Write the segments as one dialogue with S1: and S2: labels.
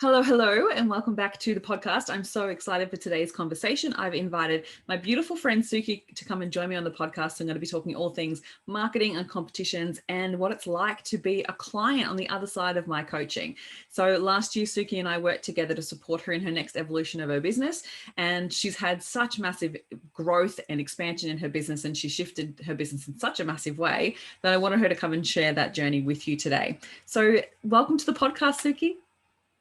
S1: Hello, hello, and welcome back to the podcast. I'm so excited for today's conversation. I've invited my beautiful friend Suki to come and join me on the podcast. I'm going to be talking all things marketing and competitions and what it's like to be a client on the other side of my coaching. So last year, Suki and I worked together to support her in her next evolution of her business. And she's had such massive growth and expansion in her business, and she shifted her business in such a massive way that I wanted her to come and share that journey with you today. So welcome to the podcast, Suki.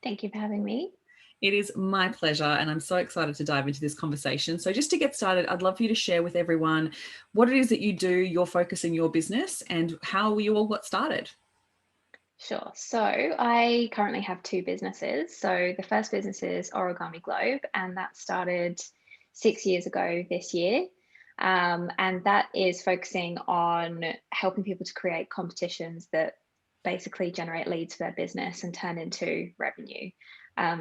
S2: Thank you for having me.
S1: It is my pleasure, and I'm so excited to dive into this conversation. So just to get started, I'd love for you to share with everyone what it is that you do, your focus in your business, and how you all got started.
S2: Sure. So I currently have two businesses. So the first business is Origami Globe, and that started 6 years ago this year. And that is focusing on helping people to create competitions that basically generate leads for their business and turn into revenue.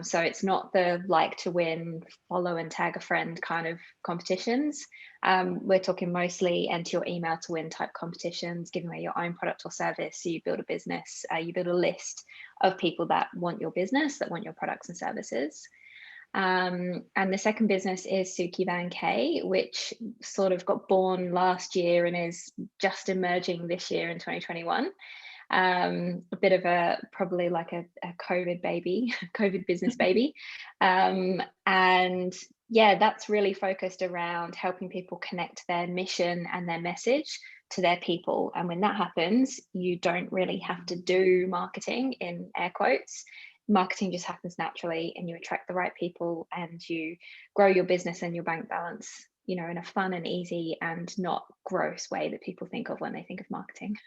S2: So it's not the like to win, follow and tag a friend kind of competitions. We're talking mostly enter your email to win type competitions, giving away your own product or service. So you build a business, you build a list of people that want your business, that want your products and services. And the second business is Suki Van K, which sort of got born last year and is just emerging this year in 2021. A bit of a probably like a COVID baby, COVID business baby. And yeah, that's really focused around helping people connect their mission and their message to their people. And when that happens, you don't really have to do marketing in air quotes. Marketing just happens naturally, and you attract the right people and you grow your business and your bank balance, in a fun and easy and not gross way that people think of when they think of marketing.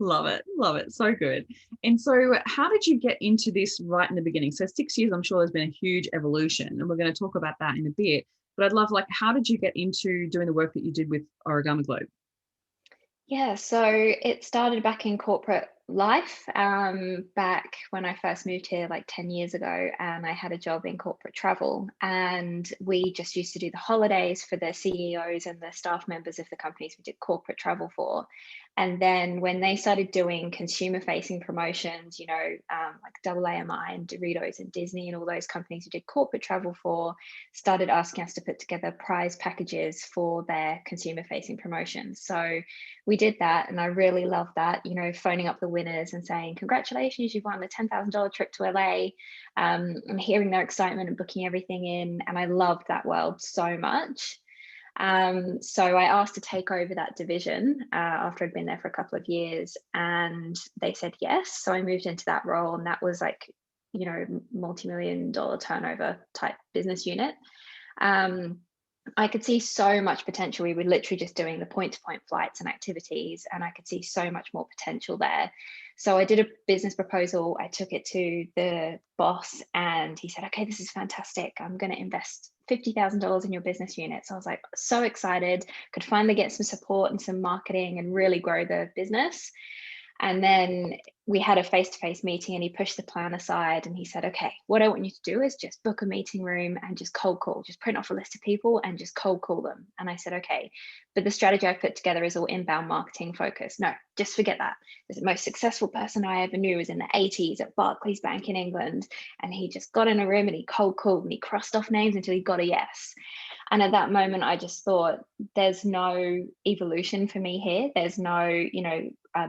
S1: Love it. Love it. So good. And so how did you get into this right in the beginning? So 6 years, I'm sure there's been a huge evolution, and we're going to talk about that in a bit. But I'd love, how did you get into doing the work that you did with Origami Globe?
S2: Yeah, so it started back in corporate life, back when I first moved here like 10 years ago, and I had a job in corporate travel. And we just used to do the holidays for the CEOs and the staff members of the companies we did corporate travel for. And then when they started doing consumer facing promotions, like AAMI and Doritos and Disney and all those companies we did corporate travel for, started asking us to put together prize packages for their consumer facing promotions. So we did that, and I really loved that, phoning up the winners and saying, congratulations, you've won the $10,000 trip to LA, and hearing their excitement and booking everything in. And I loved that world so much. So I asked to take over that division after I'd been there for a couple of years, and they said yes. So I moved into that role, and that was like, multi-million dollar turnover type business unit. I could see so much potential. We were literally just doing the point-to-point flights and activities, and I could see so much more potential there. So I did a business proposal. I took it to the boss, and he said, okay, this is fantastic. I'm going to invest $50,000 in your business unit. So I was like, so excited, could finally get some support and some marketing and really grow the business. And then we had a face-to-face meeting, and he pushed the plan aside and he said, okay, what I want you to do is just book a meeting room and just cold call, just print off a list of people and just cold call them. And I said, okay, but the strategy I put together is all inbound marketing focused. No, just forget that. The most successful person I ever knew was in the 80s at Barclays Bank in England. And he just got in a room and he cold called and he crossed off names until he got a yes. And at that moment, I just thought, there's no evolution for me here. There's no,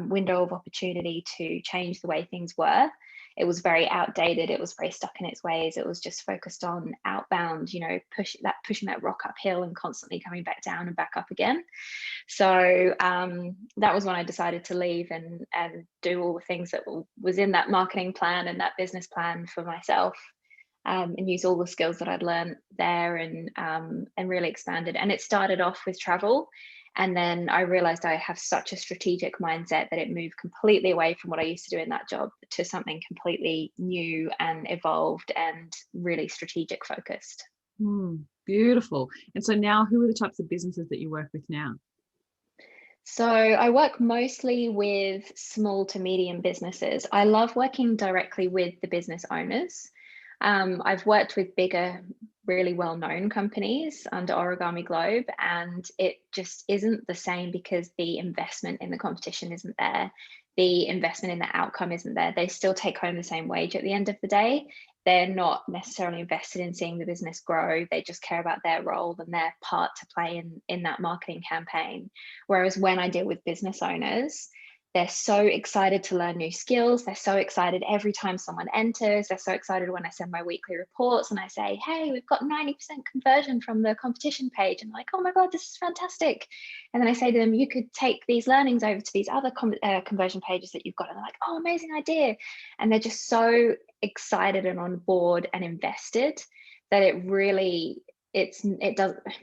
S2: window of opportunity to change the way things were. It was very outdated. It was very stuck in its ways. It was just focused on outbound, pushing that rock uphill and constantly coming back down and back up again. So that was when I decided to leave and do all the things that was in that marketing plan and that business plan for myself. And use all the skills that I'd learned there and really expanded. And it started off with travel. And then I realized I have such a strategic mindset that it moved completely away from what I used to do in that job to something completely new and evolved and really strategic focused.
S1: Beautiful. And so now, who are the types of businesses that you work with now?
S2: So I work mostly with small to medium businesses. I love working directly with the business owners. I've worked with bigger, really well-known companies under Origami Globe, and it just isn't the same because the investment in the competition isn't there. the investment in the outcome isn't there. They still take home the same wage at the end of the day. They're not necessarily invested in seeing the business grow. They just care about their role and their part to play in that marketing campaign. Whereas when I deal with business owners, they're so excited to learn new skills. They're so excited every time someone enters. They're so excited when I send my weekly reports and I say, hey, we've got 90% conversion from the competition page. And like, oh my God, this is fantastic. And then I say to them, you could take these learnings over to these other conversion pages that you've got. And they're like, oh, amazing idea. And they're just so excited and on board and invested that it really,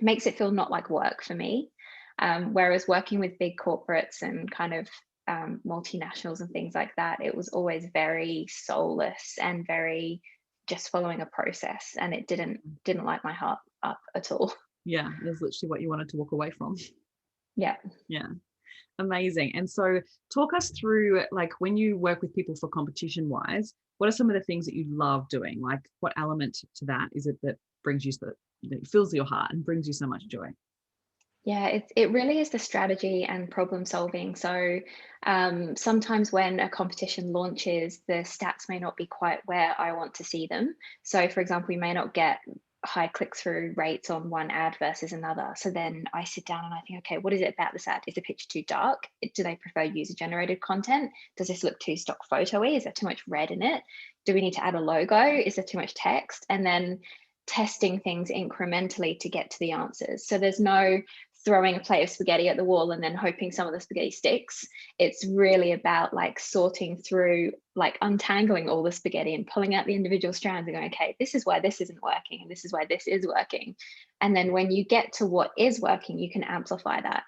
S2: makes it feel not like work for me. Whereas working with big corporates and kind of multinationals and things like that, it was always very soulless and very just following a process, and it didn't light my heart up at all.
S1: Yeah, that's literally what you wanted to walk away from.
S2: Yeah.
S1: Amazing. And so talk us through, like, when you work with people for competition wise, what are some of the things that you love doing? Like, what element to that is it that brings you, that fills your heart and brings you so much joy?
S2: Yeah, it really is the strategy and problem solving. So sometimes when a competition launches, the stats may not be quite where I want to see them. So for example, we may not get high click-through rates on one ad versus another. So then I sit down and I think, okay, what is it about this ad? Is the picture too dark? Do they prefer user-generated content? Does this look too stock photo-y? Is there too much red in it? Do we need to add a logo? Is there too much text? And then testing things incrementally to get to the answers. So there's no throwing a plate of spaghetti at the wall and then hoping some of the spaghetti sticks. It's really about like sorting through, like untangling all the spaghetti and pulling out the individual strands and going, okay, this is why this isn't working and this is why this is working. And then when you get to what is working, you can amplify that.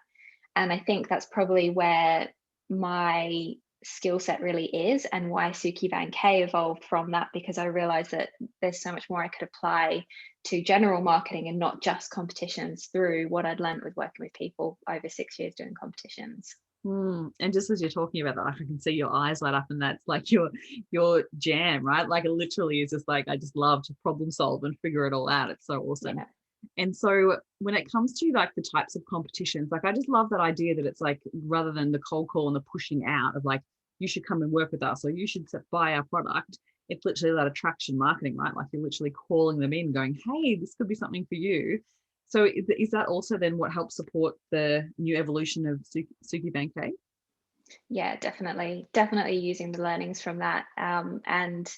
S2: And I think that's probably where my skill set really is, and why Suki Van K evolved from that, because I realized that there's so much more I could apply to general marketing and not just competitions through what I'd learned with working with people over 6 years doing competitions.
S1: And just as you're talking about that, I can see your eyes light up, and that's like your jam, right? Like, it literally is just like, I just love to problem solve and figure it all out. It's so awesome.
S2: Yeah.
S1: And so when it comes to like the types of competitions, like, I just love that idea that it's like, rather than the cold call and the pushing out of like, you should come and work with us or you should buy our product, it's literally that attraction marketing, right? Like, you're literally calling them in going, hey, this could be something for you. So is that also then what helps support the new evolution of Suki Van K?
S2: Yeah, definitely using the learnings from that, and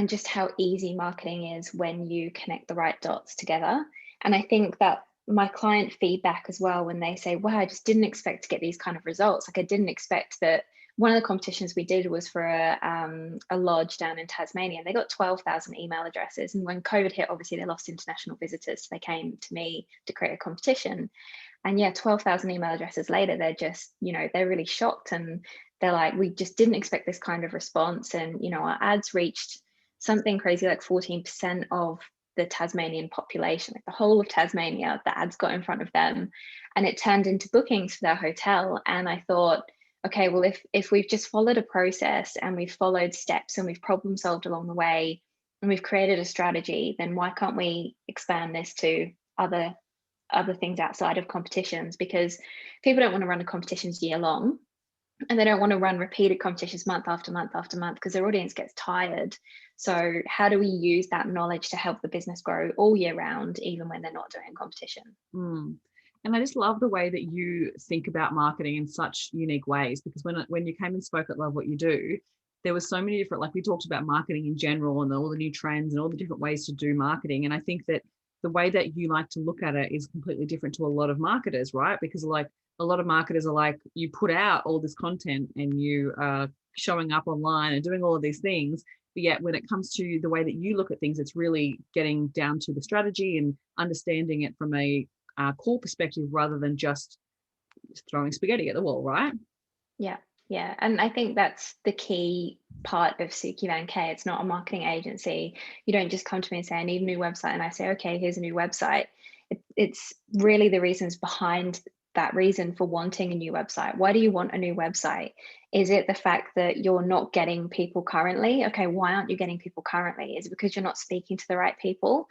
S2: just how easy marketing is when you connect the right dots together. And I think that my client feedback as well, when they say, wow, I just didn't expect to get these kind of results. Like, I didn't expect that. One of the competitions we did was for a lodge down in Tasmania. They got 12,000 email addresses. And when COVID hit, obviously they lost international visitors. So they came to me to create a competition. And yeah, 12,000 email addresses later, they're just, they're really shocked. And they're like, we just didn't expect this kind of response. And, our ads reached something crazy like 14% of the Tasmanian population, like the whole of Tasmania, the ads got in front of them, and it turned into bookings for their hotel. And I thought, okay, well, if we've just followed a process and we've followed steps and we've problem solved along the way and we've created a strategy, then why can't we expand this to other things outside of competitions? Because people don't want to run the competitions year long, and they don't want to run repeated competitions month after month after month, because their audience gets tired. So how do we use that knowledge to help the business grow all year round, even when they're not doing competition?
S1: And I just love the way that you think about marketing in such unique ways, because when you came and spoke at Love What You Do, there was so many different, like, we talked about marketing in general and all the new trends and all the different ways to do marketing. And I think that the way that you like to look at it is completely different to a lot of marketers, right? Because like, a lot of marketers are like, you put out all this content and you are showing up online and doing all of these things. But yet when it comes to the way that you look at things, it's really getting down to the strategy and understanding it from a core perspective rather than just throwing spaghetti at the wall, right?
S2: Yeah. And I think that's the key part of Suki Van K. It's not a marketing agency. You don't just come to me and say, I need a new website. And I say, okay, here's a new website. It's really the reasons behind that reason for wanting a new website. Why do you want a new website? Is it the fact that you're not getting people currently? Okay, why aren't you getting people currently? Is it because you're not speaking to the right people?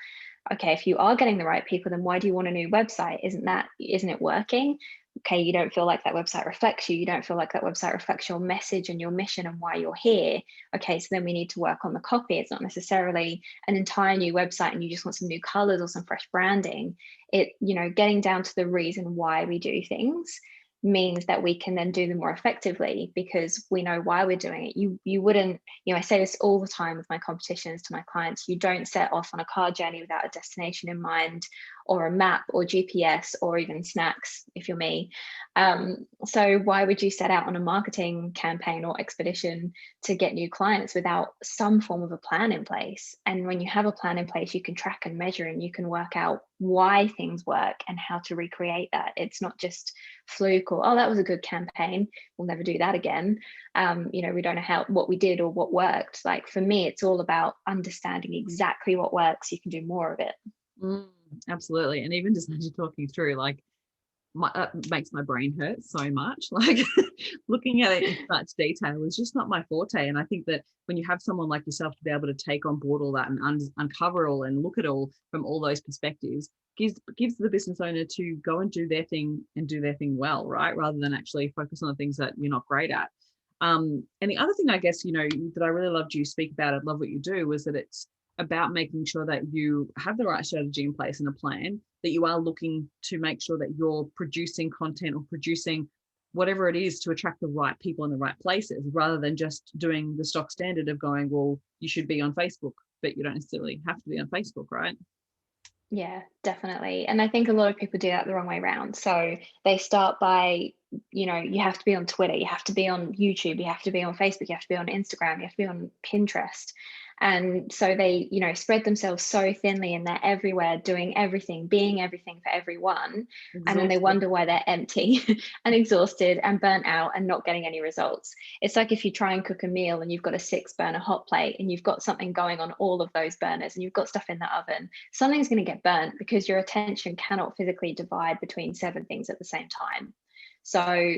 S2: Okay, if you are getting the right people, then why do you want a new website? Isn't it working? okay, you don't feel like that website reflects you. You don't feel like that website reflects your message and your mission and why you're here. Okay, so then we need to work on the copy. It's not necessarily an entire new website and you just want some new colors or some fresh branding. Getting down to the reason why we do things means that we can then do them more effectively because we know why we're doing it. You wouldn't, I say this all the time with my competitions to my clients, you don't set off on a car journey without a destination in mind, or a map or GPS or even snacks if you're me. So why would you set out on a marketing campaign or expedition to get new clients without some form of a plan in place? And when you have a plan in place, you can track and measure and you can work out why things work and how to recreate that. It's not just fluke or, oh, that was a good campaign, we'll never do that again. We don't know what we did or what worked. Like for me, it's all about understanding exactly what works. You can do more of it.
S1: Absolutely. And even just as you're talking through, like makes my brain hurt so much. Like looking at it in such detail is just not my forte. And I think that when you have someone like yourself to be able to take on board all that and uncover all and look at all from all those perspectives, gives the business owner to go and do their thing and do their thing well, right? Rather than actually focus on the things that you're not great at. And the other thing, I guess, that I really loved you speak about, I love what you do, was that it's about making sure that you have the right strategy in place and a plan, that you are looking to make sure that you're producing content or producing whatever it is to attract the right people in the right places, rather than just doing the stock standard of going, well, you should be on Facebook, but you don't necessarily have to be on Facebook, right?
S2: Yeah, definitely. And I think a lot of people do that the wrong way around. So they start by, you have to be on Twitter, you have to be on YouTube, you have to be on Facebook, you have to be on Instagram, you have to be on Pinterest. And so they, spread themselves so thinly and they're everywhere doing everything, being everything for everyone. And then they wonder why they're empty and exhausted and burnt out and not getting any results. It's like if you try and cook a meal and you've got a 6-burner hot plate and you've got something going on all of those burners and you've got stuff in the oven, something's going to get burnt because your attention cannot physically divide between 7 things at the same time. So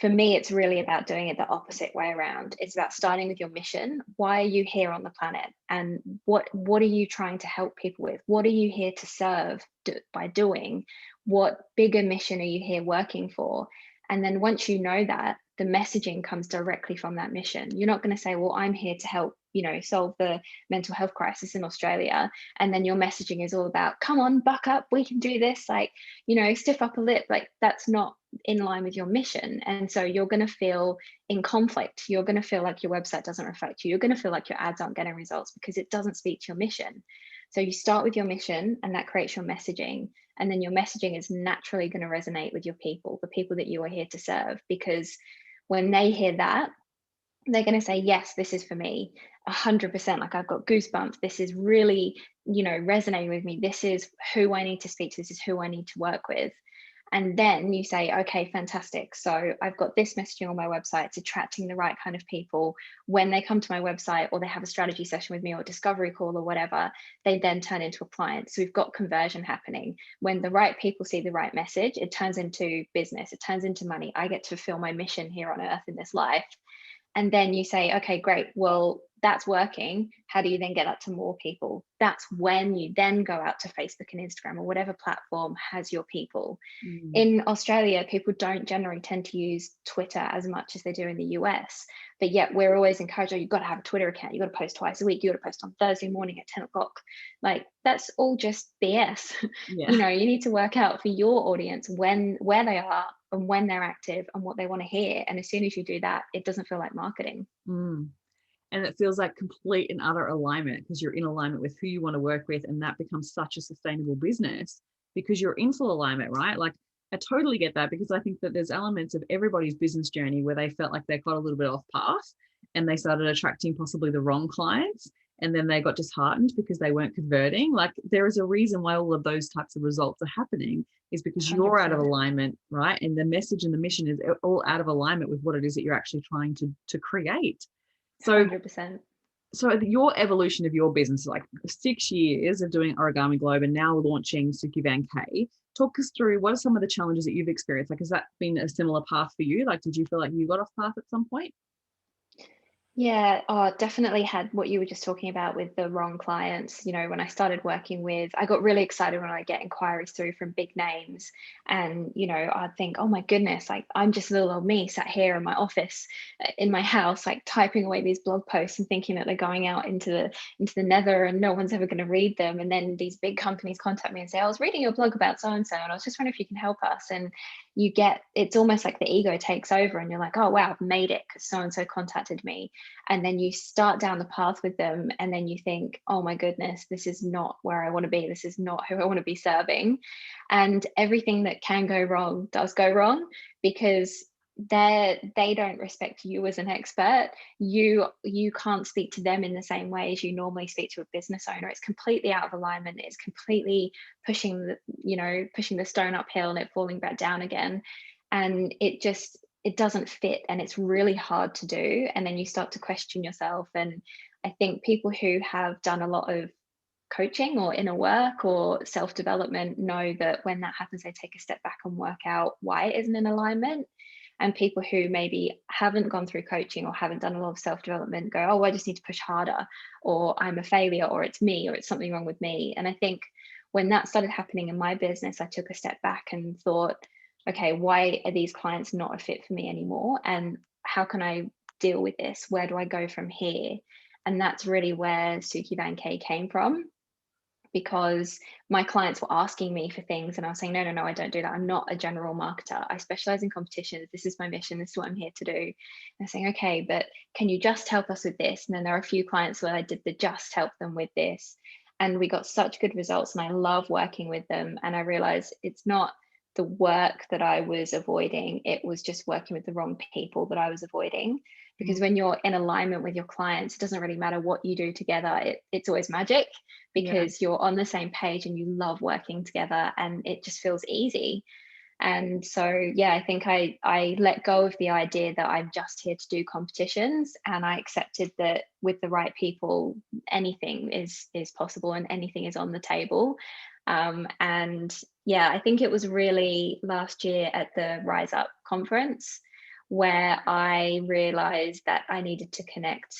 S2: for me, it's really about doing it the opposite way around. It's about starting with your mission. Why are you here on the planet? And what are you trying to help people with? What are you here to serve by doing? What bigger mission are you here working for? And then once you know that, the messaging comes directly from that mission. You're not going to say, well, I'm here to help, solve the mental health crisis in Australia. And then your messaging is all about, come on, buck up, we can do this. Like, stiff upper lip. Like that's not in line with your mission. And so you're going to feel in conflict. You're going to feel like your website doesn't reflect you. You're going to feel like your ads aren't getting results because it doesn't speak to your mission. So you start with your mission and that creates your messaging. And then your messaging is naturally going to resonate with your people, the people that you are here to serve, because when they hear that, they're going to say, yes, this is for me 100%. Like I've got goosebumps. This is really, resonating with me. This is who I need to speak to. This is who I need to work with. And then you say, okay, fantastic. So I've got this messaging on my website. It's attracting the right kind of people. When they come to my website or they have a strategy session with me or a discovery call or whatever, they then turn into a client. So we've got conversion happening. When the right people see the right message, it turns into business. It turns into money. I get to fulfill my mission here on earth in this life. And then you say, okay, great. Well, that's working. How do you then get that to more people? That's when you then go out to Facebook and Instagram or whatever platform has your people. In Australia, people don't generally tend to use Twitter as much as they do in the US, but yet we're always encouraged, oh, you've got to have a Twitter account. You've got to post twice a week. You've got to post on Thursday morning at 10 o'clock. Like that's all just BS.
S1: Yeah.
S2: You need to work out for your audience where they are and when they're active and what they want to hear. And as soon as you do that, it doesn't feel like marketing.
S1: And it feels like complete and utter alignment because you're in alignment with who you want to work with. And that becomes such a sustainable business because you're in full alignment, right? Like I totally get that because I think that there's elements of everybody's business journey where they felt like they got a little bit off path and they started attracting possibly the wrong clients. And then they got disheartened because they weren't converting. Like there is a reason why all of those types of results are happening is because you're out of alignment, right? And the message and the mission is all out of alignment with what it is that you're actually trying to create. So
S2: 100%.
S1: So your evolution of your business, like 6 years of doing Origami Globe and now launching Suki Van K, talk us through what are some of the challenges that you've experienced? Like, has that been a similar path for you? Like, did you feel like you got off path at some point?
S2: Yeah, oh, definitely had what you were just talking about with the wrong clients. When I started working with, I got really excited when I get inquiries through from big names. And, I'd think, oh my goodness, like I'm just little old me sat here in my office, in my house, like typing away these blog posts and thinking that they're going out into the nether and no one's ever going to read them. And then these big companies contact me and say, I was reading your blog about so and so, and I was just wondering if you can help us. And it's almost like the ego takes over and you're like, oh wow, I've made it because so and so contacted me. And then you start down the path with them and then you think, oh my goodness, this is not where I want to be, this is not who I want to be serving. And everything that can go wrong does go wrong, because they don't respect you as an expert. You can't speak to them in the same way as you normally speak to a business owner. It's completely out of alignment. It's completely pushing the stone uphill and it falling back down again. And it doesn't fit and it's really hard to do. And then you start to question yourself. And I think people who have done a lot of coaching or inner work or self-development know that when that happens, they take a step back and work out why it isn't in alignment. And people who maybe haven't gone through coaching or haven't done a lot of self-development go, oh, I just need to push harder, or I'm a failure, or it's me, or it's something wrong with me. And I think when that started happening in my business, I took a step back and thought, okay, why are these clients not a fit for me anymore? And how can I deal with this? Where do I go from here? And that's really where Suki Van K came from, because my clients were asking me for things and I was saying, no, no, no, I don't do that. I'm not a general marketer. I specialize in competitions. This is my mission. This is what I'm here to do. And they're saying, okay, but can you just help us with this? And then there are a few clients where I did the just help them with this. And we got such good results. And I love working with them. And I realized it's not the work that I was avoiding, it was just working with the wrong people that I was avoiding. Because when you're in alignment with your clients, it doesn't really matter what you do together. It's always magic,
S1: Yeah.
S2: because you're on the same page and you love working together and it just feels easy. And so, yeah, I think I let go of the idea that I'm just here to do competitions, and I accepted that with the right people, anything is possible and anything is on the table. And yeah, I think it was really last year at the Rise Up conference where I realized that I needed to connect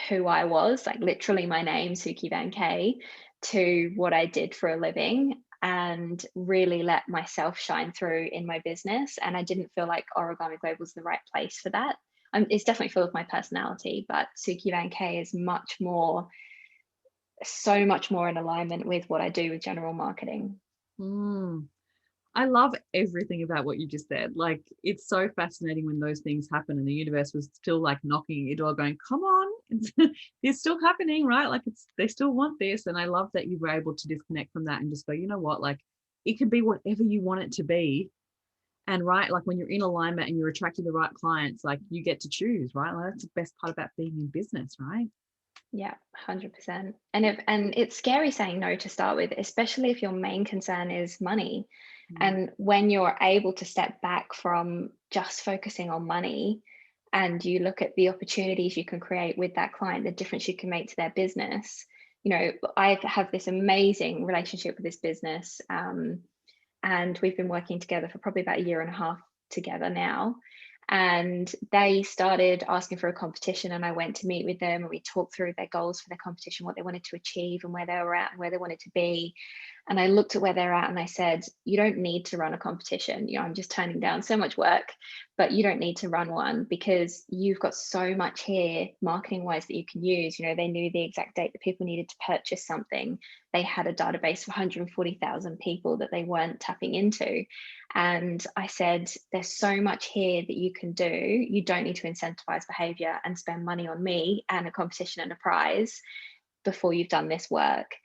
S2: who I was, like literally my name, Suki Van K, to what I did for a living, and really let myself shine through in my business. And I didn't feel like Origami Global was the right place for that. It's definitely full of my personality, but Suki Van K is so much more in alignment with what I do with general marketing.
S1: Mm. I love everything about what you just said. Like, it's so fascinating when those things happen and the universe was still like knocking at your door going, come on, it's still happening, right? Like, they still want this. And I love that you were able to disconnect from that and just go, you know what, like, it can be whatever you want it to be. And right, like when you're in alignment and you're attracting the right clients, like you get to choose, right? Like, that's the best part about being in business, right?
S2: Yeah, 100%. And it's scary saying no to start with, especially if your main concern is money.
S1: Mm.
S2: And when you're able to step back from just focusing on money and you look at the opportunities you can create with that client, the difference you can make to their business. I have this amazing relationship with this business, and we've been working together for probably about a year and a half together now. And they started asking for a competition, and I went to meet with them and we talked through their goals for their competition, what they wanted to achieve and where they were at and where they wanted to be. And I looked at where they're at and I said, you don't need to run a competition. I'm just turning down so much work, but you don't need to run one because you've got so much here marketing wise that you can use. They knew the exact date that people needed to purchase something. They had a database of 140,000 people that they weren't tapping into. And I said, there's so much here that you can do. You don't need to incentivize behavior and spend money on me and a competition and a prize before you've done this work.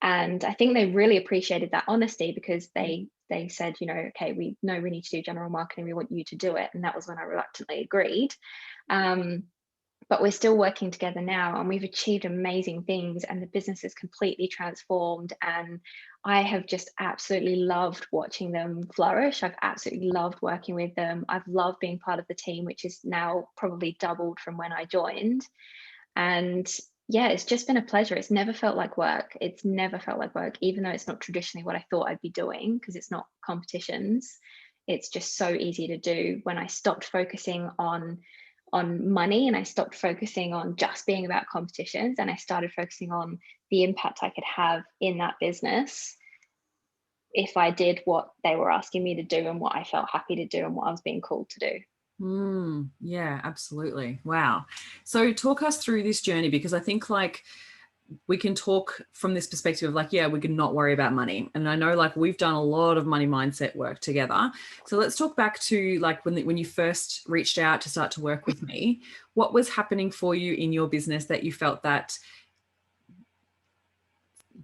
S2: And I think they really appreciated that honesty, because they said, okay, we know we need to do general marketing, we want you to do it. And that was when I reluctantly agreed. But we're still working together now and we've achieved amazing things and the business is completely transformed. And I have just absolutely loved watching them flourish. I've absolutely loved working with them. I've loved being part of the team, which is now probably doubled from when I joined. And yeah, it's just been a pleasure. It's never felt like work. It's never felt like work, even though it's not traditionally what I thought I'd be doing, because it's not competitions. It's just so easy to do when I stopped focusing on money, and I stopped focusing on just being about competitions, and I started focusing on the impact I could have in that business if I did what they were asking me to do and what I felt happy to do and what I was being called to do.
S1: Yeah, absolutely. Wow. So talk us through this journey, because I think like we can talk from this perspective of like, yeah, we can not worry about money. And I know like we've done a lot of money mindset work together. So let's talk back to like when you first reached out to start to work with me, what was happening for you in your business that you felt that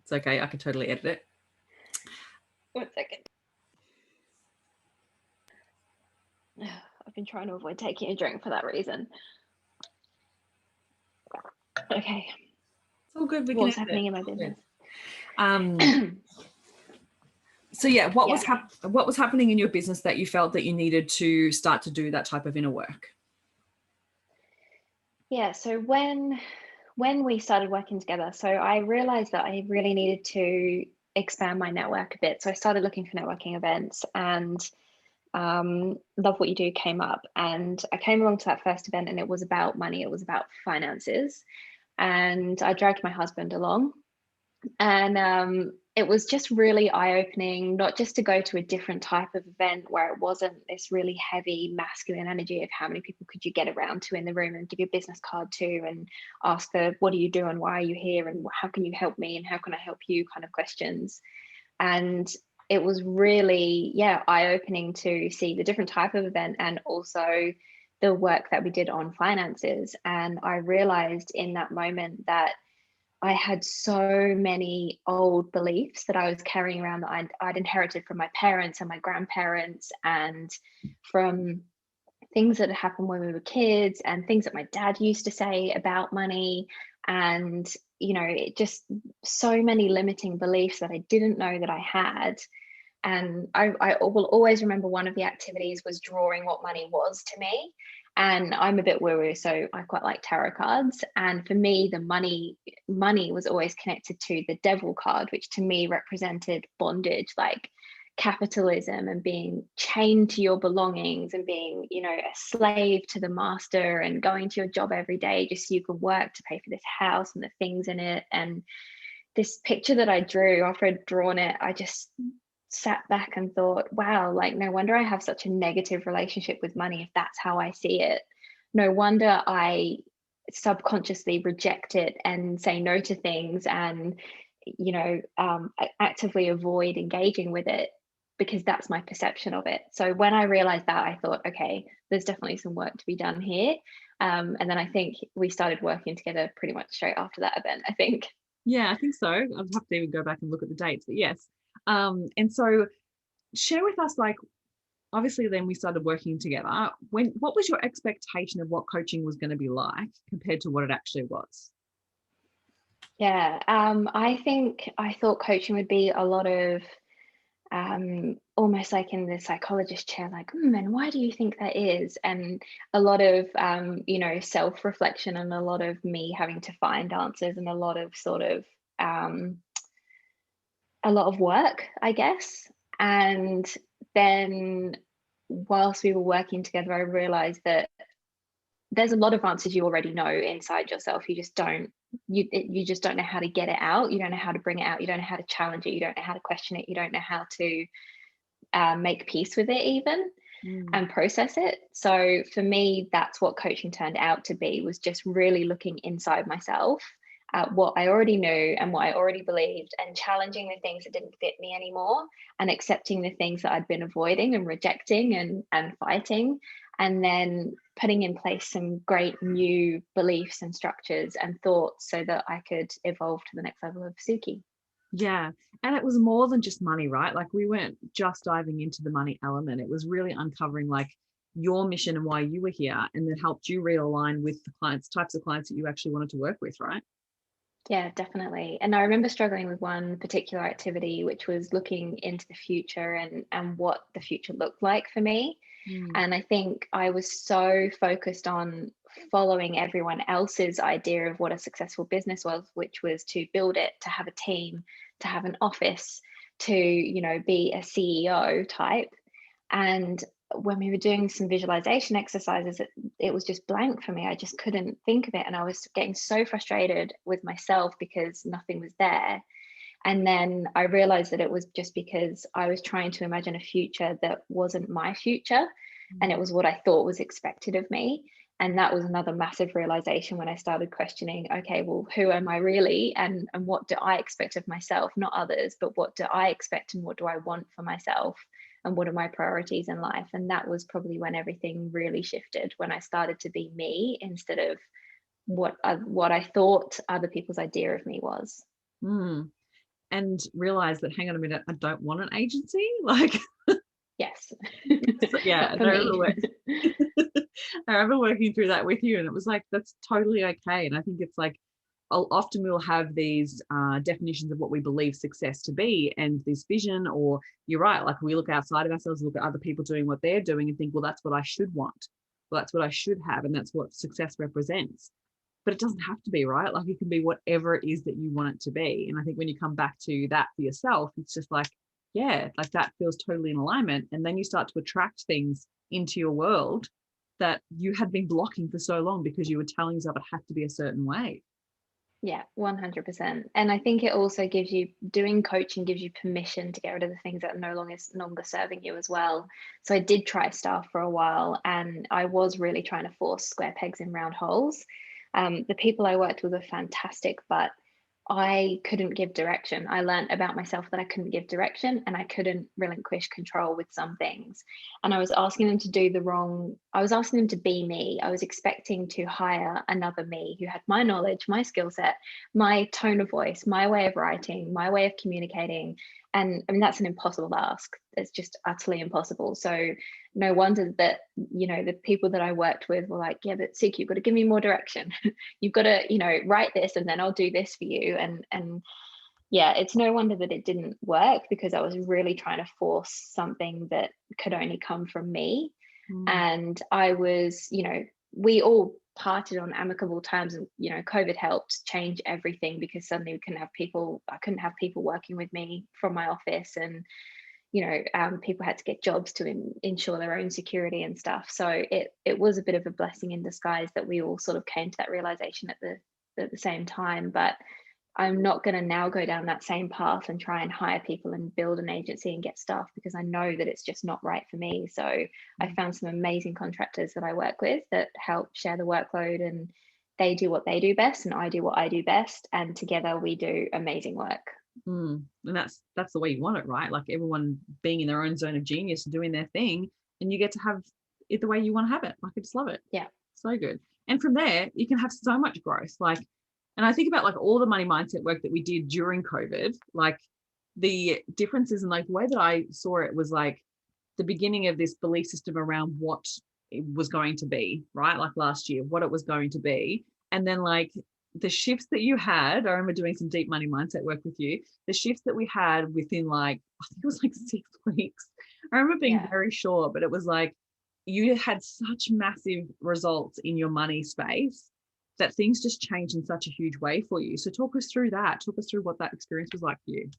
S1: it's okay, I can totally edit it.
S2: 1 second. I've been trying to avoid taking a drink for that reason. Okay.
S1: It's all good. We
S2: What's
S1: can
S2: happening in my business?
S1: So yeah, what was happening in your business that you felt that you needed to start to do that type of inner work?
S2: Yeah, so when we started working together, so I realized that I really needed to expand my network a bit. So I started looking for networking events, and Love What You Do came up, and I came along to that first event, and it was about money, it was about finances, and I dragged my husband along. And it was just really eye-opening, not just to go to a different type of event where it wasn't this really heavy masculine energy of how many people could you get around to in the room and give your business card to and ask the what do you do and why are you here and how can you help me and how can I help you kind of questions. And it was really, yeah, eye-opening to see the different type of event and also the work that we did on finances. And I realized in that moment that I had so many old beliefs that I was carrying around that I'd inherited from my parents and my grandparents and from things that had happened when we were kids and things that my dad used to say about money. And, it just so many limiting beliefs that I didn't know that I had. And I will always remember one of the activities was drawing what money was to me. And I'm a bit woo-woo, so I quite like tarot cards. And for me, the money was always connected to the devil card, which to me represented bondage, like capitalism and being chained to your belongings and being, a slave to the master and going to your job every day just so you can work to pay for this house and the things in it. And this picture that I drew, after I'd drawn it, I just sat back and thought, wow, like no wonder I have such a negative relationship with money if that's how I see it. No wonder I subconsciously reject it and say no to things and, actively avoid engaging with it because that's my perception of it. So when I realized that, I thought, okay, there's definitely some work to be done here. And then I think we started working together pretty much straight after that event, I think.
S1: Yeah, I think so. I'd have to even go back and look at the dates, but yes. And so share with us, like, obviously then we started working together. What was your expectation of what coaching was going to be like compared to what it actually was?
S2: Yeah, I thought coaching would be a lot of almost like in the psychologist chair, like, and why do you think that is? And a lot of, self-reflection and a lot of me having to find answers and a lot of sort of, a lot of work, I guess. And then whilst we were working together, I realized that there's a lot of answers you already know inside yourself. You just don't know how to get it out. You don't know how to bring it out. You don't know how to challenge it. You don't know how to question it. You don't know how to make peace with it even and process it. So for me, that's what coaching turned out to be, was just really looking inside myself at what I already knew and what I already believed and challenging the things that didn't fit me anymore and accepting the things that I'd been avoiding and rejecting and fighting, and then putting in place some great new beliefs and structures and thoughts so that I could evolve to the next level of Suki.
S1: Yeah. And it was more than just money, right? Like we weren't just diving into the money element. It was really uncovering like your mission and why you were here, and that helped you realign with the types of clients that you actually wanted to work with, right?
S2: Yeah, definitely. And I remember struggling with one particular activity, which was looking into the future and what the future looked like for me. And I think I was so focused on following everyone else's idea of what a successful business was, which was to build it, to have a team, to have an office, to, be a CEO type. And when we were doing some visualization exercises, it was just blank for me. I just couldn't think of it. And I was getting so frustrated with myself because nothing was there. And then I realized that it was just because I was trying to imagine a future that wasn't my future. And it was what I thought was expected of me. And that was another massive realization when I started questioning, okay, well, who am I really? And what do I expect of myself? Not others, but what do I expect and what do I want for myself? And what are my priorities in life? And that was probably when everything really shifted, when I started to be me instead of what I thought other people's idea of me was.
S1: Mm. And realize that, hang on a minute, I don't want an agency. Like,
S2: Yes.
S1: yeah,
S2: Not
S1: and
S2: for me.
S1: I remember working through that with you, and it was like, that's totally okay. And I think it's like, often we'll have these definitions of what we believe success to be, and this vision, or you're right, like we look outside of ourselves, look at other people doing what they're doing, and think, well, that's what I should want. Well, that's what I should have, and that's what success represents. But it doesn't have to be, right? Like it can be whatever it is that you want it to be. And I think when you come back to that for yourself, it's just like, yeah, like that feels totally in alignment. And then you start to attract things into your world that you had been blocking for so long because you were telling yourself it had to be a certain way.
S2: Yeah, 100%. And I think it also gives you, doing coaching gives you permission to get rid of the things that are no longer serving you as well. So I did try stuff for a while, and I was really trying to force square pegs in round holes. The people I worked with were fantastic, but I couldn't give direction. I learned about myself that I couldn't give direction and I couldn't relinquish control with some things. And I was asking them to do the wrong, I was asking them to be me. I was expecting to hire another me who had my knowledge, my skill set, my tone of voice, my way of writing, my way of communicating. And I mean, that's an impossible ask. It's just utterly impossible. So no wonder that, the people that I worked with were like, yeah, but Suki, you've got to give me more direction. You've got to, write this and then I'll do this for you. And yeah, it's no wonder that it didn't work, because I was really trying to force something that could only come from me.
S1: Mm.
S2: And I was, we all parted on amicable terms, and COVID helped change everything, because suddenly I couldn't have people working with me from my office, and people had to get jobs to ensure their own security and stuff. So it was a bit of a blessing in disguise that we all sort of came to that realization at the same time. But I'm not going to now go down that same path and try and hire people and build an agency and get staff, because I know that it's just not right for me. So I found some amazing contractors that I work with that help share the workload, and they do what they do best and I do what I do best. And together we do amazing work.
S1: Mm. And that's the way you want it, right? Like everyone being in their own zone of genius and doing their thing, and you get to have it the way you want to have it. Like I just love it.
S2: Yeah.
S1: So good. And from there, you can have so much growth. Like, and I think about like all the money mindset work that we did during COVID, like the differences in like the way that I saw it was like the beginning of this belief system around what it was going to be, right? Like last year, what it was going to be. And then like the shifts that you had, I remember doing some deep money mindset work with you, the shifts that we had within like, I think it was like 6 weeks. I remember being
S2: Yeah.
S1: very short, but it was like you had such massive results in your money space that things just changed in such a huge way for you. So talk us through that. Talk us through what that experience was like for you.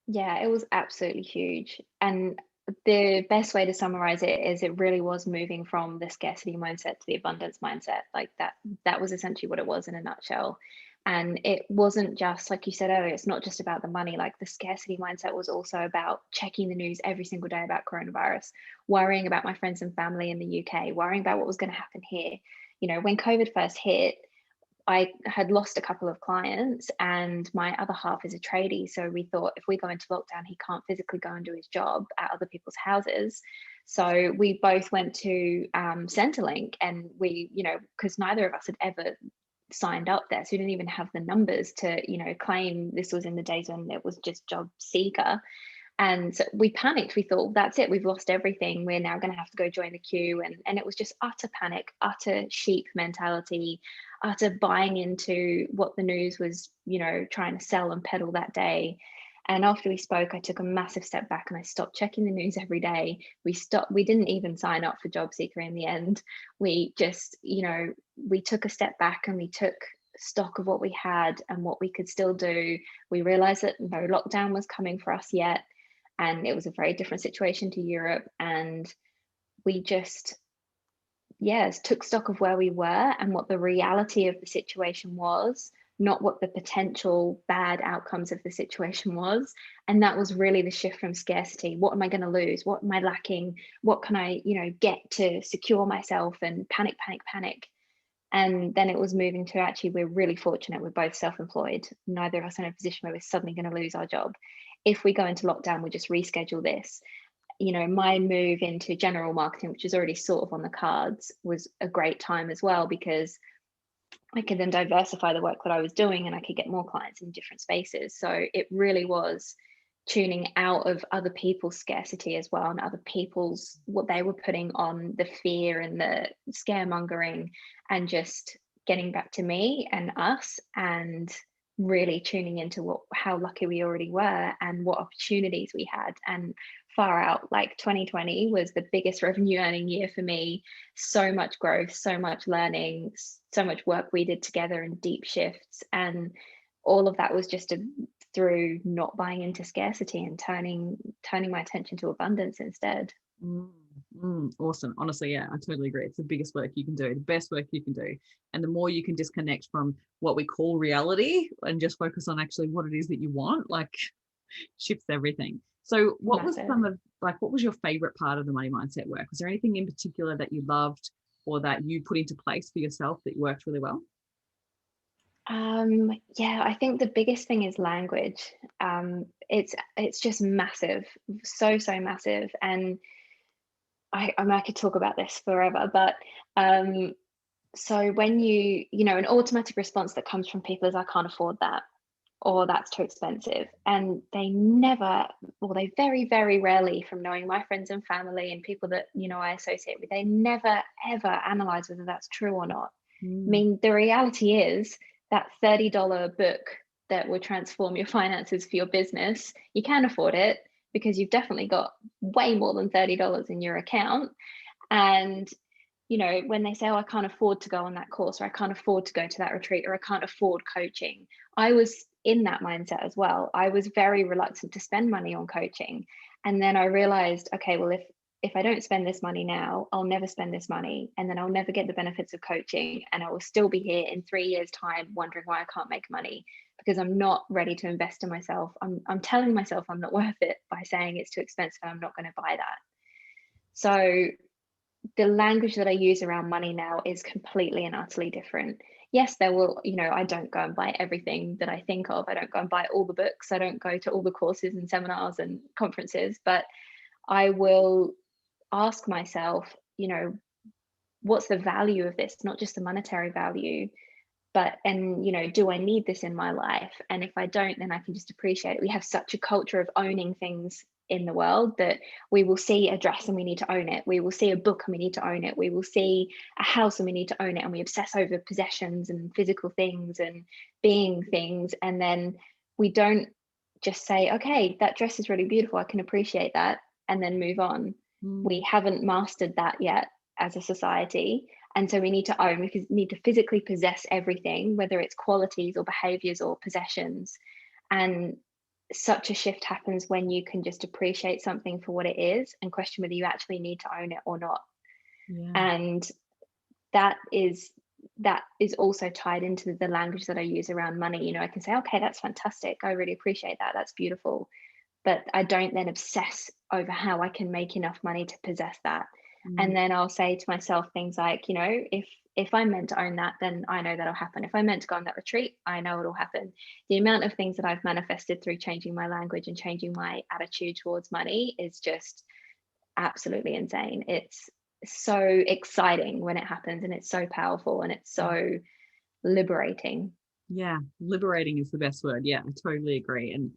S2: Yeah, it was absolutely huge. And the best way to summarize it is it really was moving from the scarcity mindset to the abundance mindset. Like that was essentially what it was in a nutshell. And it wasn't just, like you said earlier, it's not just about the money. Like the scarcity mindset was also about checking the news every single day about coronavirus, worrying about my friends and family in the UK, worrying about what was going to happen here. When COVID first hit, I had lost a couple of clients, and my other half is a tradie. So we thought, if we go into lockdown, he can't physically go and do his job at other people's houses. So we both went to Centrelink, and we, because neither of us had ever signed up there. So we didn't even have the numbers to, claim. This was in the days when it was just job seeker. And so we panicked. We thought, that's it, we've lost everything. We're now going to have to go join the queue. And it was just utter panic, utter sheep mentality, utter buying into what the news was, trying to sell and peddle that day. And after we spoke, I took a massive step back and I stopped checking the news every day. We didn't even sign up for Job Seeker in the end. We just, we took a step back and we took stock of what we had and what we could still do. We realized that no lockdown was coming for us yet. And it was a very different situation to Europe. And we just, yes, took stock of where we were and what the reality of the situation was, not what the potential bad outcomes of the situation was. And that was really the shift from scarcity. What am I going to lose? What am I lacking? What can I, get to secure myself, and panic, panic, panic. And then it was moving to, actually, we're really fortunate. We're both self-employed. Neither of us are in a position where we're suddenly going to lose our job. If we go into lockdown, we'll just reschedule this. My move into general marketing, which is already sort of on the cards, was a great time as well, because I could then diversify the work that I was doing, and I could get more clients in different spaces. So it really was tuning out of other people's scarcity as well, and other people's, what they were putting on, the fear and the scaremongering, and just getting back to me and us, and really tuning into how lucky we already were and what opportunities we had. And far out, like 2020 was the biggest revenue earning year for me. So much growth, so much learning, so much work we did together, and deep shifts, and all of that was just through not buying into scarcity and turning my attention to abundance instead.
S1: Awesome. Honestly, yeah, I totally agree. It's the biggest work you can do, the best work you can do. And the more you can disconnect from what we call reality and just focus on actually what it is that you want, like, shifts everything. So what was what was your favorite part of the money mindset work? Was there anything in particular that you loved or that you put into place for yourself that worked really well?
S2: Yeah, I think the biggest thing is language. It's just massive, so massive. And I could talk about this forever, but so when an automatic response that comes from people is, I can't afford that, or that's too expensive. And they never, or they very, very rarely, from knowing my friends and family and people that, I associate with, they never, ever analyze whether that's true or not. I mean, the reality is that $30 book that will transform your finances for your business, you can afford it, because you've definitely got way more than $30 in your account. And when they say, oh, I can't afford to go on that course, or I can't afford to go to that retreat, or I can't afford coaching, I was in that mindset as well. I was very reluctant to spend money on coaching. And then I realized, okay, well, if I don't spend this money now, I'll never spend this money, and then I'll never get the benefits of coaching, and I will still be here in 3 years' time wondering why I can't make money, because I'm not ready to invest in myself. I'm telling myself I'm not worth it by saying it's too expensive, I'm not going to buy that. So the language that I use around money now is completely and utterly different. Yes, there will, I don't go and buy everything that I think of. I don't go and buy all the books. I don't go to all the courses and seminars and conferences, but I will ask myself, what's the value of this? Not just the monetary value, but, and, do I need this in my life? And if I don't, then I can just appreciate it. We have such a culture of owning things in the world that we will see a dress and we need to own it. We will see a book and we need to own it. We will see a house and we need to own it. And we obsess over possessions and physical things and being things. And then we don't just say, okay, that dress is really beautiful, I can appreciate that, and then move on. We haven't mastered that yet as a society. And so we need to own, because we need to physically possess everything, whether it's qualities or behaviors or possessions. And such a shift happens when you can just appreciate something for what it is and question whether you actually need to own it or not.
S1: Yeah.
S2: And that is also tied into the language that I use around money. I can say, okay, that's fantastic, I really appreciate that, that's beautiful. But I don't then obsess over how I can make enough money to possess that. And then I'll say to myself things like, if I'm meant to own that, then I know that'll happen. If I'm meant to go on that retreat, I know it'll happen. The amount of things that I've manifested through changing my language and changing my attitude towards money is just absolutely insane. It's so exciting when it happens, and it's so powerful, and it's so liberating.
S1: Yeah, liberating is the best word. Yeah, I totally agree. And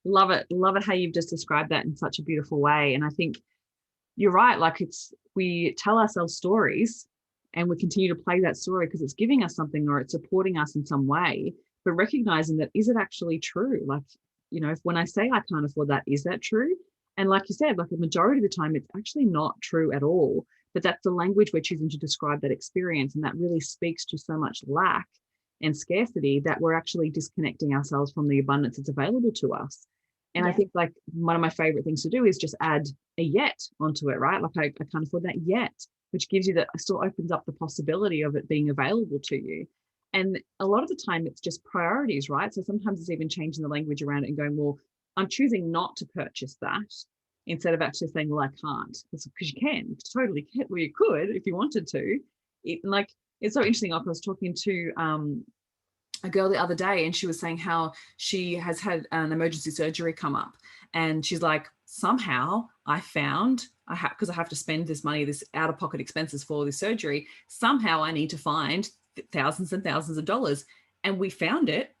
S1: love it. Love it how you've just described that in such a beautiful way. And I think you're right. Like, we tell ourselves stories and we continue to play that story because it's giving us something or it's supporting us in some way, but recognizing that, is it actually true? Like, if when I say I can't afford that, is that true? And like you said, like the majority of the time, it's actually not true at all, but that's the language we're choosing to describe that experience. And that really speaks to so much lack and scarcity that we're actually disconnecting ourselves from the abundance that's available to us. And I think like one of my favorite things to do is just add a yet onto it, right? Like I can't afford that yet, which gives you that, still opens up the possibility of it being available to you. And a lot of the time it's just priorities, right? So sometimes it's even changing the language around it and going, well, I'm choosing not to purchase that instead of actually saying, well, I can't, because you can totally can. Well, you could if you wanted to. It's so interesting. I was talking to a girl the other day, and she was saying how she has had an emergency surgery come up, and she's like, somehow I found because I have to spend this money, this out-of-pocket expenses for this surgery. Somehow I need to find thousands and thousands of dollars, and we found it.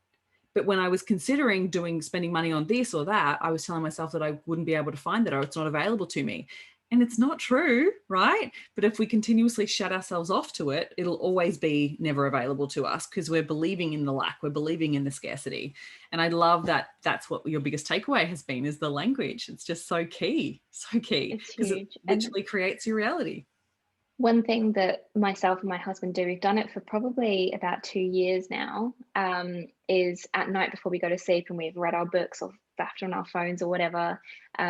S1: But when I was considering spending money on this or that, I was telling myself that I wouldn't be able to find that, or it's not available to me. And it's not true, right? But if we continuously shut ourselves off to it, it'll always be never available to us because we're believing in the lack, we're believing in the scarcity. And I love that that's what your biggest takeaway has been, is the language. It's just so key,
S2: It's
S1: because it
S2: huge. And
S1: literally creates your reality.
S2: one thing that myself and my husband do, we've done it for probably about 2 years now, is at night before we go to sleep and we've read our books or faffed on our phones or whatever,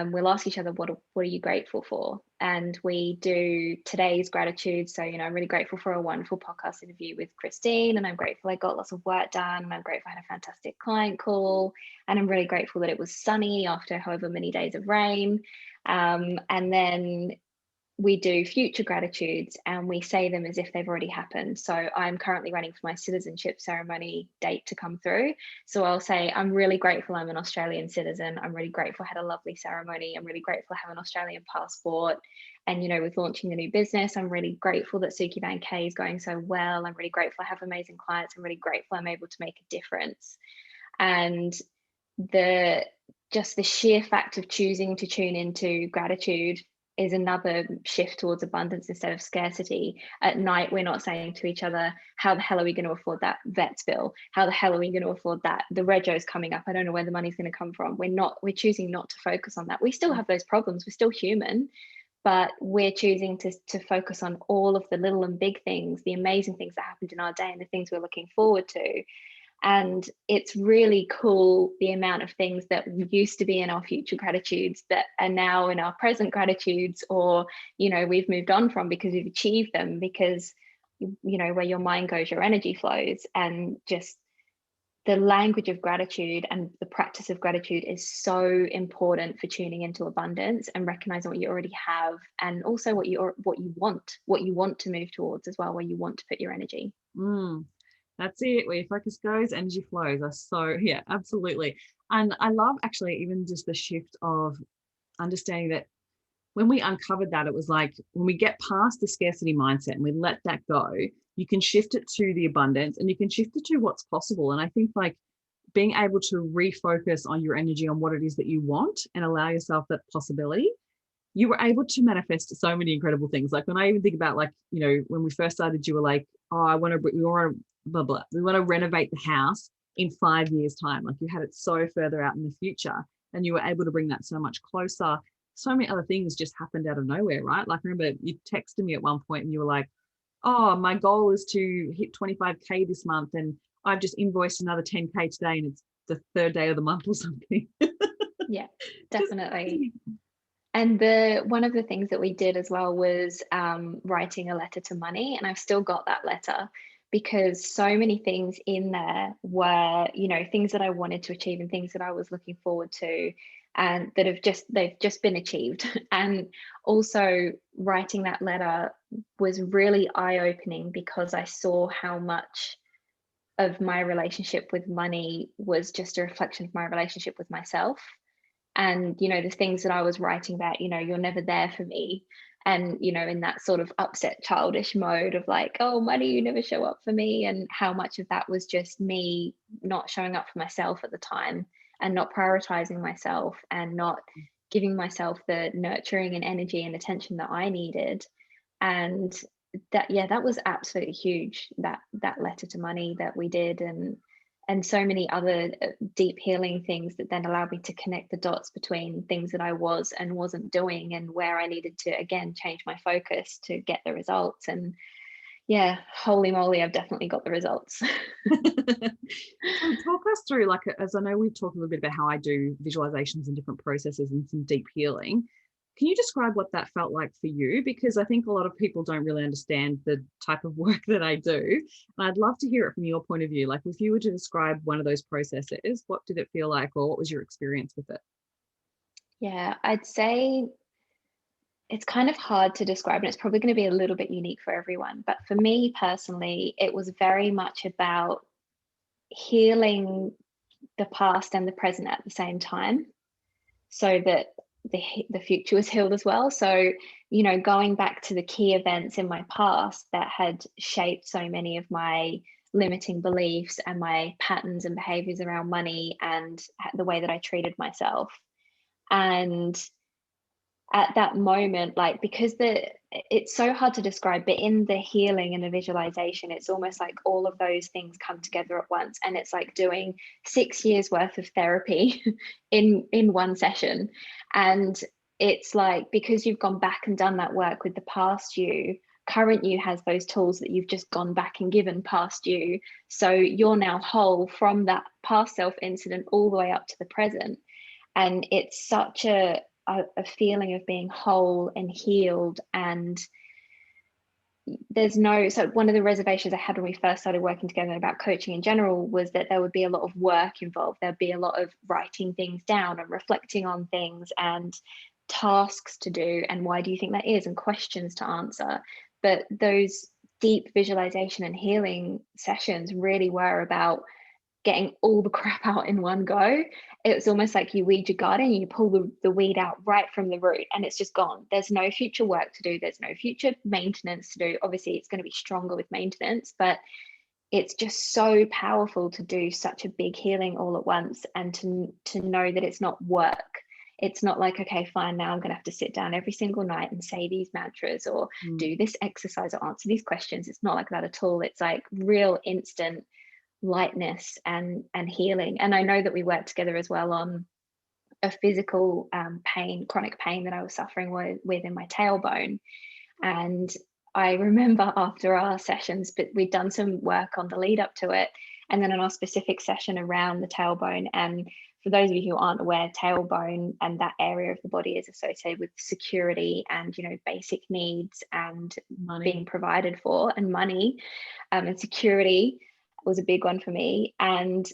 S2: we'll ask each other, what are you grateful for? And we do today's gratitude. So, I'm really grateful for a wonderful podcast interview with Christine, and I'm grateful I got lots of work done, and I'm grateful I had a fantastic client call, and I'm really grateful that it was sunny after however many days of rain. And then we do future gratitudes and we say them as if they've already happened. So I'm currently running for my citizenship ceremony date to come through. So I'll say, I'm really grateful I'm an Australian citizen. I'm really grateful I had a lovely ceremony. I'm really grateful I have an Australian passport. And, with launching a new business, I'm really grateful that Suki Van K is going so well. I'm really grateful I have amazing clients. I'm really grateful I'm able to make a difference. And the sheer fact of choosing to tune into gratitude is another shift towards abundance instead of scarcity. At night, we're not saying to each other, how the hell are we going to afford that vet's bill? How the hell are we going to afford that? The rego's coming up. I don't know where the money's going to come from. We're choosing not to focus on that. We still have those problems. We're still human, but we're choosing to focus on all of the little and big things, the amazing things that happened in our day and the things we're looking forward to. And it's really cool the amount of things that used to be in our future gratitudes that are now in our present gratitudes, or, we've moved on from because we've achieved them, because, where your mind goes, your energy flows. And just the language of gratitude and the practice of gratitude is so important for tuning into abundance and recognizing what you already have, and also what you want to move towards as well, where you want to put your energy.
S1: That's it. Where your focus goes, energy flows. Yeah, absolutely. And I love actually even just the shift of understanding that when we uncovered that, it was like when we get past the scarcity mindset and we let that go, you can shift it to the abundance and you can shift it to what's possible. And I think like being able to refocus on your energy on what it is that you want and allow yourself that possibility, you were able to manifest so many incredible things. Like when I even think about when we first started, you were like, oh, we want to renovate the house in 5 years time. Like you had it so further out in the future, and you were able to bring that so much closer. So many other things just happened out of nowhere, right? Like I remember you texted me at one point and you were like, oh, my goal is to hit 25K this month, and I've just invoiced another 10K today, and it's the third day of the month or something.
S2: Yeah, definitely. And one of the things that we did as well was writing a letter to money. And I've still got that letter, because so many things in there were, things that I wanted to achieve and things that I was looking forward to, and that they've just been achieved. And also writing that letter was really eye-opening, because I saw how much of my relationship with money was just a reflection of my relationship with myself. And the things that I was writing about, you're never there for me, and in that sort of upset childish mode of like, oh, money, you never show up for me, and how much of that was just me not showing up for myself at the time, and not prioritizing myself, and not giving myself the nurturing and energy and attention that I needed. And that was absolutely huge, that letter to money that we did, and so many other deep healing things that then allowed me to connect the dots between things that I was and wasn't doing, and where I needed to, again, change my focus to get the results. And Yeah, holy moly, I've definitely got the results.
S1: So talk us through, like, as I know we've talked a little bit about how I do visualizations and different processes and some deep healing. Can you describe what that felt like for you? Because I think a lot of people don't really understand the type of work that I do. And I'd love to hear it from your point of view. Like, if you were to describe one of those processes, what did it feel like, or what was your experience with it?
S2: Yeah, I'd say it's kind of hard to describe, and it's probably going to be a little bit unique for everyone. But for me personally, it was very much about healing the past and the present at the same time, so that the future was healed as well. So, going back to the key events in my past that had shaped so many of my limiting beliefs and my patterns and behaviors around money and the way that I treated myself. And at that moment, like, because it's so hard to describe, but in the healing and the visualization, it's almost like all of those things come together at once, and it's like doing 6 years worth of therapy in one session. And it's like, because you've gone back and done that work with the past you, current you has those tools that you've just gone back and given past you, so you're now whole from that past self incident all the way up to the present. And it's such a feeling of being whole and healed. And so one of the reservations I had when we first started working together about coaching in general was that there would be a lot of work involved. There'd be a lot of writing things down and reflecting on things and tasks to do, and why do you think that is, and questions to answer. But those deep visualization and healing sessions really were about getting all the crap out in one go. It's almost like you weed your garden and you pull the weed out right from the root, and it's just gone. There's no future work to do. There's no future maintenance to do. Obviously, it's going to be stronger with maintenance, but it's just so powerful to do such a big healing all at once, and to know that it's not work. It's not like, okay, fine, now I'm going to have to sit down every single night and say these mantras or
S1: Mm.
S2: do this exercise or answer these questions. It's not like that at all. It's like real instant lightness and healing. And I know that we worked together as well on a physical chronic pain that I was suffering with in my tailbone. And I remember after our sessions, but we'd done some work on the lead up to it, and then on our specific session around the tailbone. And for those of you who aren't aware, tailbone and that area of the body is associated with security and, basic needs and
S1: Money.
S2: being provided for, and money, and security was a big one for me. And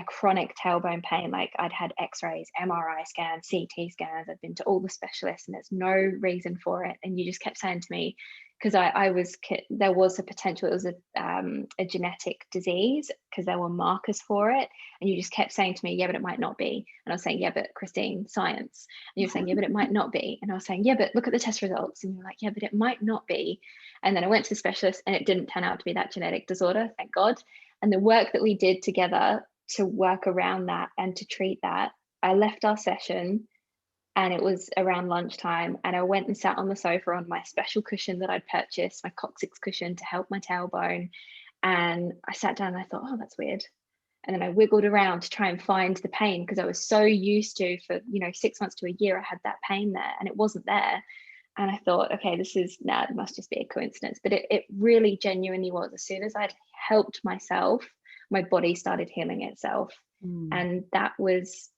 S2: chronic tailbone pain. Like, I'd had x-rays, MRI scans, CT scans, I've been to all the specialists, and there's no reason for it. And you just kept saying to me, because there was a potential, it was a genetic disease, because there were markers for it, and you just kept saying to me, yeah, but it might not be. And I was saying, yeah, but Christine, science. And you were saying, yeah, but it might not be. And I was saying, yeah, but look at the test results. And you're like, yeah, but it might not be. And then I went to the specialist, and it didn't turn out to be that genetic disorder, thank God. And the work that we did together to work around that and to treat that, I left our session, and it was around lunchtime, and I went and sat on the sofa on my special cushion that I'd purchased, my coccyx cushion to help my tailbone. And I sat down and I thought, oh, that's weird. And then I wiggled around to try and find the pain, because I was so used to, for 6 months to a year, I had that pain there and it wasn't there. And I thought, okay, it must just be a coincidence. But it really genuinely was. As soon as I'd helped myself, my body started healing itself.
S1: Mm.
S2: And that was,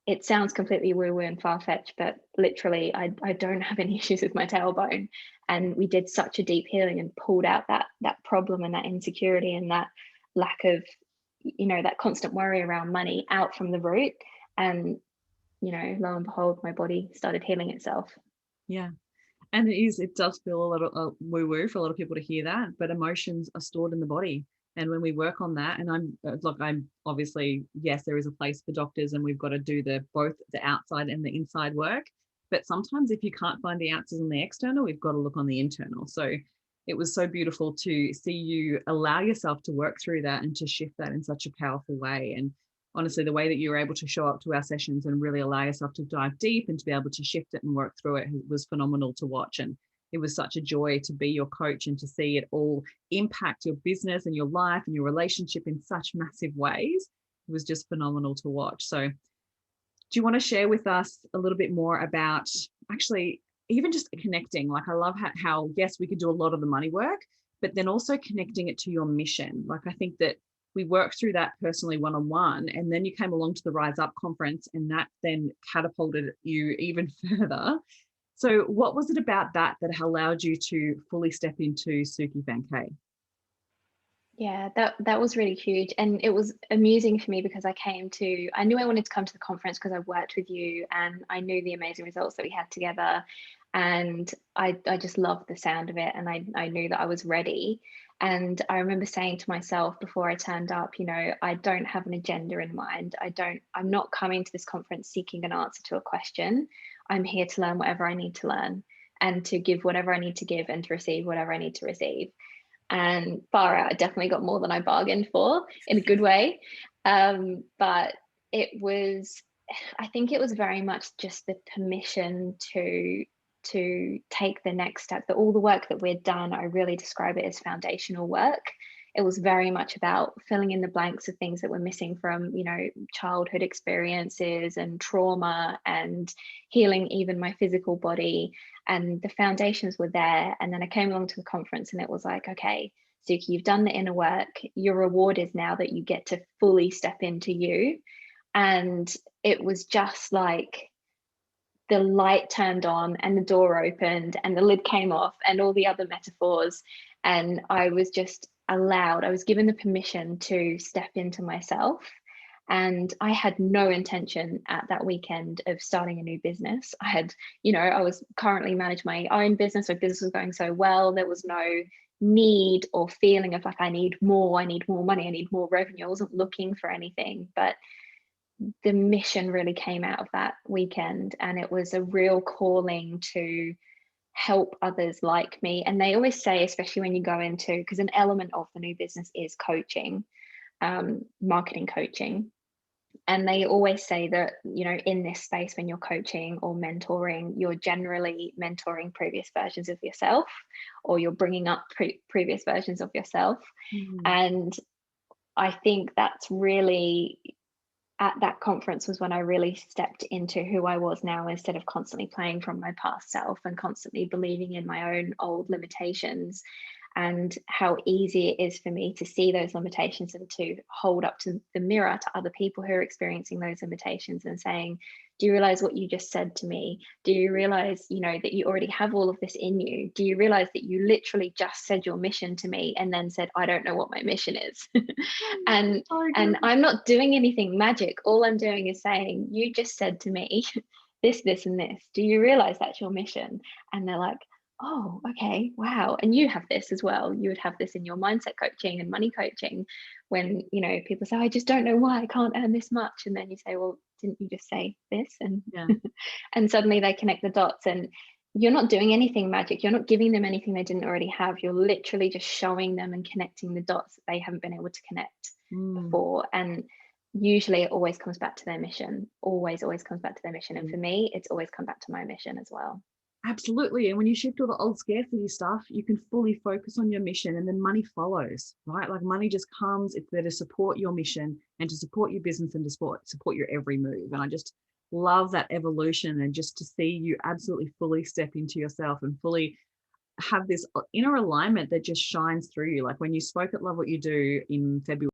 S2: it sounds completely woo-woo and far-fetched, but literally I don't have any issues with my tailbone. And we did such a deep healing and pulled out that problem and that insecurity and that lack of, that constant worry around money out from the root. And, lo and behold, my body started healing itself.
S1: Yeah. And it does feel a little woo-woo for a lot of people to hear that, but emotions are stored in the body. And when we work on that, and I'm obviously, yes, there is a place for doctors, and we've got to do both the outside and the inside work. But sometimes if you can't find the answers on the external, we've got to look on the internal. So it was so beautiful to see you allow yourself to work through that and to shift that in such a powerful way. And honestly, the way that you were able to show up to our sessions and really allow yourself to dive deep and to be able to shift it and work through it was phenomenal to watch. And it was such a joy to be your coach and to see it all impact your business and your life and your relationship in such massive ways. It was just phenomenal to watch. So do you want to share with us a little bit more about actually even just connecting? Like, I love how yes, we could do a lot of the money work, but then also connecting it to your mission. Like, I think that we worked through that personally one-on-one, and then you came along to the Rise Up conference, and that then catapulted you even further. So what was it about that that allowed you to fully step into Suki Van K?
S2: Yeah, that was really huge. And it was amusing for me because I knew I wanted to come to the conference because I worked with you and I knew the amazing results that we had together. And I just loved the sound of it, and I knew that I was ready. And I remember saying to myself before I turned up, I don't have an agenda in mind. I'm not coming to this conference seeking an answer to a question. I'm here to learn whatever I need to learn, and to give whatever I need to give, and to receive whatever I need to receive. And far out, I definitely got more than I bargained for, in a good way. But I think it was very much just the permission to take the next step. That all the work that we'd done, I really describe it as foundational work. It was very much about filling in the blanks of things that were missing from, childhood experiences and trauma, and healing even my physical body. And the foundations were there. And then I came along to the conference and it was like, okay, Suki, you've done the inner work. Your reward is now that you get to fully step into you. And it was just like the light turned on and the door opened and the lid came off and all the other metaphors. And I was given the permission to step into myself. And I had no intention at that weekend of starting a new business. I was currently managing my own business. So business was going so well. There was no need or feeling of like, I need more money, I need more revenue. I wasn't looking for anything, but the mission really came out of that weekend. And it was a real calling to help others like me. And they always say, especially when you go into, because an element of the new business is coaching, marketing coaching. And they always say that, in this space, when you're coaching or mentoring, you're generally mentoring previous versions of yourself, or you're bringing up previous versions of yourself. And I think that's really, at that conference was when I really stepped into who I was now, instead of constantly playing from my past self and constantly believing in my own old limitations, and how easy it is for me to see those limitations and to hold up to the mirror to other people who are experiencing those limitations and saying, do you realize what you just said to me? Do you realize, that you already have all of this in you? Do you realize that you literally just said your mission to me and then said, I don't know what my mission is? and I'm not doing anything magic. All I'm doing is saying, you just said to me this and this. Do you realize that's your mission? And they're like, oh, okay, wow. And you have this as well. You would have this in your mindset coaching and money coaching, when, people say, I just don't know why I can't earn this much. And then you say, well, didn't you just say this? And
S1: Yeah.
S2: and suddenly they connect the dots. And you're not doing anything magic. You're not giving them anything they didn't already have. You're literally just showing them and connecting the dots that they haven't been able to connect before. And usually it always comes back to their mission. Always comes back to their mission. And for me, it's always come back to my mission as well.
S1: Absolutely. And when you shift all the old scarcity stuff, you can fully focus on your mission, and then money follows, right? Like, money just comes. It's there to support your mission and to support your business and to support your every move. And I just love that evolution, and just to see you absolutely fully step into yourself and fully have this inner alignment that just shines through you. Like when you spoke at Love What You Do in February,